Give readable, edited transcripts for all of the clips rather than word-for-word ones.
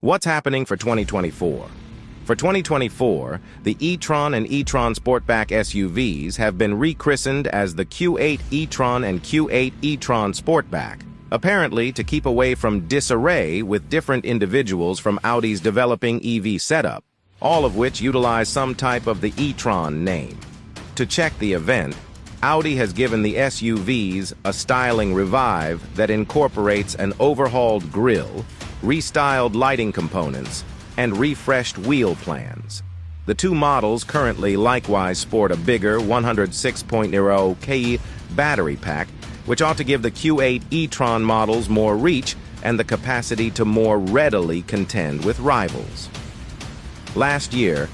What's happening for 2024? For 2024, the E-Tron and E-Tron Sportback SUVs have been rechristened as the Q8 E-Tron and Q8 E-Tron Sportback, apparently to keep away from disarray with different individuals from Audi's developing EV setup, all of which utilize some type of the E-Tron name. To check the event, Audi has given the SUVs a styling revive that incorporates an overhauled grille, restyled lighting components, and refreshed wheel plans. The two models currently likewise sport a bigger 106.0 kW battery pack, which ought to give the Q8 E-Tron models more reach and the capacity to more readily contend with rivals. Last year,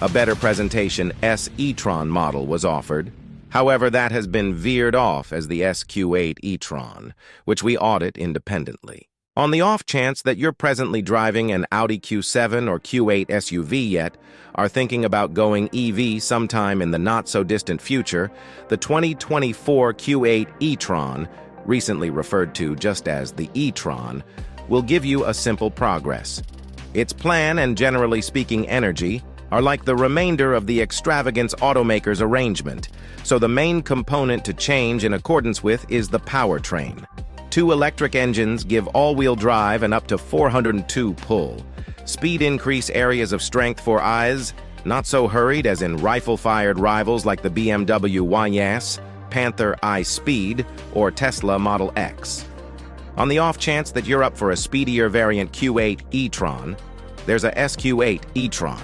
a better presentation S E-Tron model was offered. However, that has been veered off as the Q8 E-Tron, which we audit independently. On the off chance that you're presently driving an Audi Q7 or Q8 SUV yet, are thinking about going EV sometime in the not-so-distant future, the 2024 Q8 E-Tron, recently referred to just as the E-Tron, will give you a simple progress. Its plan and, generally speaking, energy are like the remainder of the extravagance automaker's arrangement, so the main component to change in accordance with is the powertrain. Two electric engines give all-wheel drive and up to 402 pull. Speed increase areas of strength for eyes, not so hurried as in rifle-fired rivals like the BMW YS, Panther I-Speed, or Tesla Model X. On the off chance that you're up for a speedier variant Q8 E-Tron, there's a Q8 E-Tron,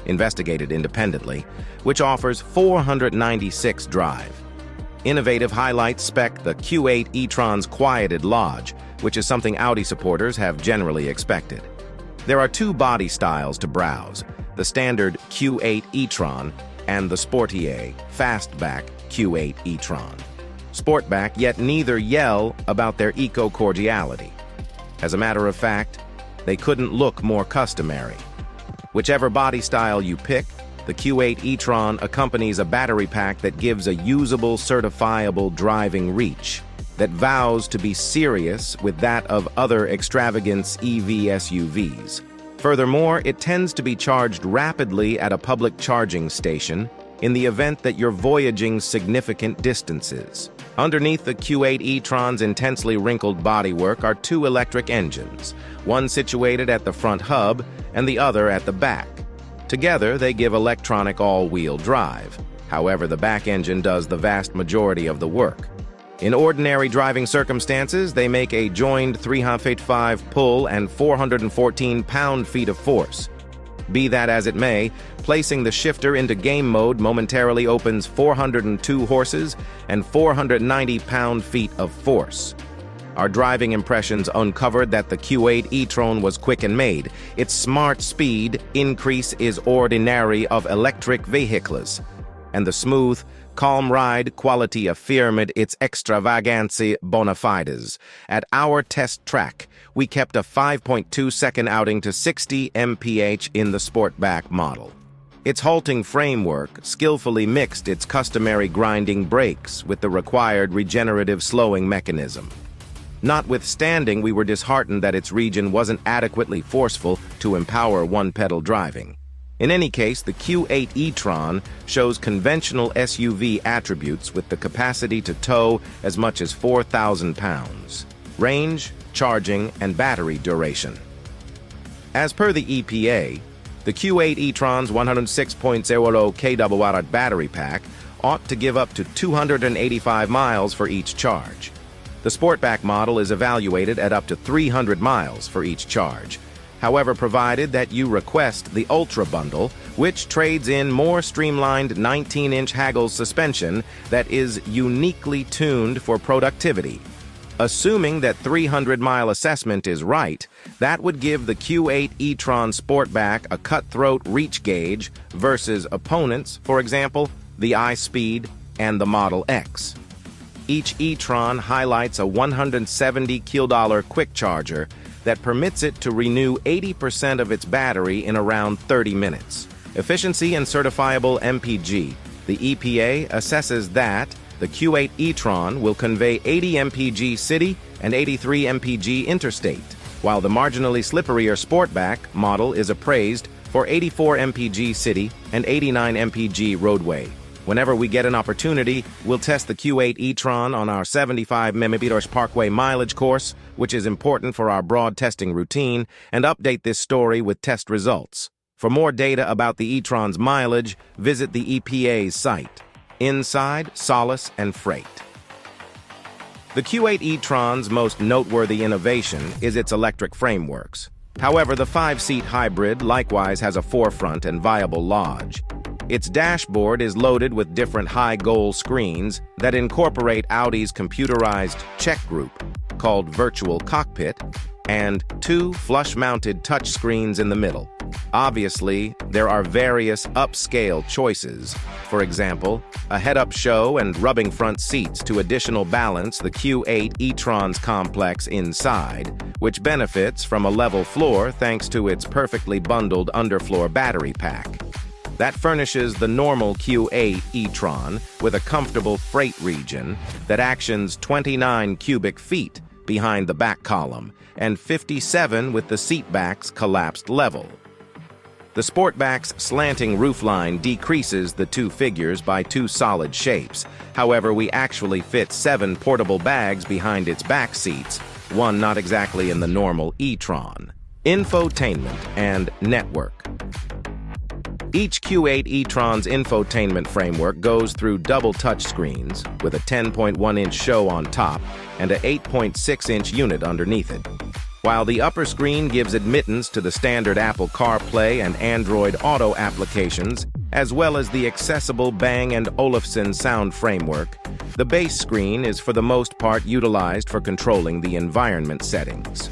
investigated independently, which offers 496 drive. Innovative highlights spec the Q8 E-Tron's quieted lodge, which is something Audi supporters have generally expected. There are two body styles to browse, the standard Q8 E-Tron and the sporty fastback Q8 E-Tron. Sportback, yet neither yell about their eco-cordiality. As a matter of fact, they couldn't look more customary. Whichever body style you pick, the Q8 E-Tron accompanies a battery pack that gives a usable, certifiable driving reach that vows to be serious with that of other extravagance EV SUVs. Furthermore, it tends to be charged rapidly at a public charging station in the event that you're voyaging significant distances. Underneath the Q8 E-Tron's intensely wrinkled bodywork are two electric engines, one situated at the front hub and the other at the back. Together, they give electronic all-wheel drive. However, the back engine does the vast majority of the work. In ordinary driving circumstances, they make a joined 385 pull and 414 pound-feet of force. Be that as it may, placing the shifter into game mode momentarily opens 402 horses and 490 pound-feet of force. Our driving impressions uncovered that the Q8 E-Tron was quick and made. Its smart speed increase is ordinary of electric vehicles, and the smooth, calm ride quality affirmed its extravagancy bona fides. At our test track, we kept a 5.2-second outing to 60 mph in the Sportback model. Its halting framework skillfully mixed its customary grinding brakes with the required regenerative slowing mechanism. Notwithstanding, we were disheartened that its region wasn't adequately forceful to empower one-pedal driving. In any case, the Q8 E-Tron shows conventional SUV attributes with the capacity to tow as much as 4,000 pounds. Range, charging, and battery duration. As per the EPA, the Q8 E-Tron's 106.0 kWh battery pack ought to give up to 285 miles for each charge. The Sportback model is evaluated at up to 300 miles for each charge. However, provided that you request the Ultra Bundle, which trades in more streamlined 19-inch Haggle suspension that is uniquely tuned for productivity. Assuming that 300-mile assessment is right, that would give the Q8 E-Tron Sportback a cutthroat reach gauge versus opponents, for example, the I-Speed and the Model X. Each E-Tron highlights a 170 kWh quick charger that permits it to renew 80% of its battery in around 30 minutes. Efficiency and certifiable MPG. The EPA assesses that the Q8 E-Tron will convey 80 mpg city and 83 mpg interstate. while the marginally slipperier Sportback model is appraised for 84 mpg city and 89 mpg roadway. Whenever we get an opportunity, we'll test the Q8 E-Tron on our 75 mm Parkway mileage course, which is important for our broad testing routine, and update this story with test results. For more data about the E-Tron's mileage, visit the EPA's site. Inside, solace, and freight. The Q8 E-Tron's most noteworthy innovation is its electric frameworks. However, the 5-seat hybrid likewise has a forefront and viable lodge. Its dashboard is loaded with different high-goal screens that incorporate Audi's computerized check group, called Virtual Cockpit, and 2 flush-mounted touchscreens in the middle. Obviously, there are various upscale choices. For example, a head-up show and rubbing front seats to additional balance the Q8 E-Tron's complex inside, which benefits from a level floor thanks to its perfectly bundled underfloor battery pack. That furnishes the normal Q8 E-Tron with a comfortable freight region that actions 29 cubic feet behind the back column and 57 with the seatback's collapsed level. The Sportback's slanting roofline decreases the 2 figures by 2 solid shapes. However, we actually fit 7 portable bags behind its back seats, one not exactly in the normal E-Tron. Infotainment and network. Each Q8 E-Tron's infotainment framework goes through double touchscreens with a 10.1-inch show on top and a 8.6-inch unit underneath it. While the upper screen gives admittance to the standard Apple CarPlay and Android Auto applications, as well as the accessible Bang & Olufsen sound framework, the base screen is for the most part utilized for controlling the environment settings.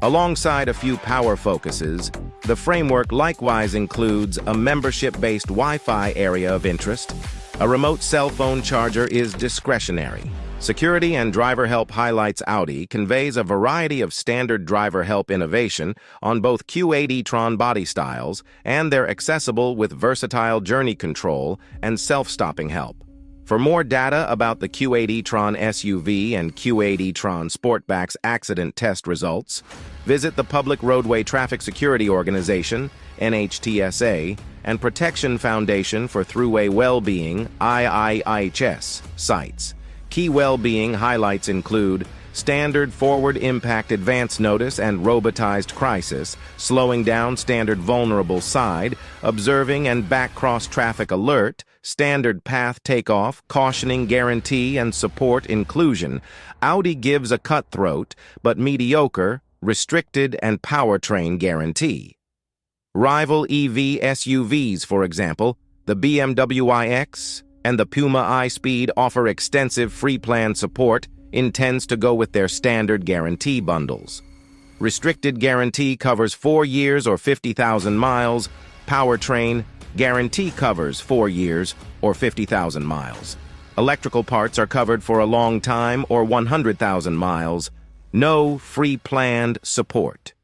Alongside a few power focuses, the framework likewise includes a membership-based Wi-Fi area of interest. A remote cell phone charger is discretionary. Security and driver help highlights Audi conveys a variety of standard driver help innovation on both Q8 E-Tron body styles, and they're accessible with versatile journey control and self-stopping help. For more data about the Q8 E-Tron SUV and Q8 E-Tron Sportback's accident test results, visit the Public Roadway Traffic Security Organization, NHTSA, and Protection Foundation for Thruway Wellbeing, IIHS, sites. Key well-being highlights include standard forward impact advance notice and robotized crisis, slowing down standard vulnerable side, observing and back cross traffic alert, standard path takeoff, cautioning guarantee and support inclusion. Audi gives a cutthroat but mediocre, restricted and powertrain guarantee. Rival EV SUVs, for example, the BMW iX and the Puma iSpeed offer extensive free plan support, intends to go with their standard guarantee bundles. Restricted guarantee covers 4 years or 50,000 miles. Powertrain guarantee covers 4 years or 50,000 miles. Electrical parts are covered for a long time or 100,000 miles. No free planned support.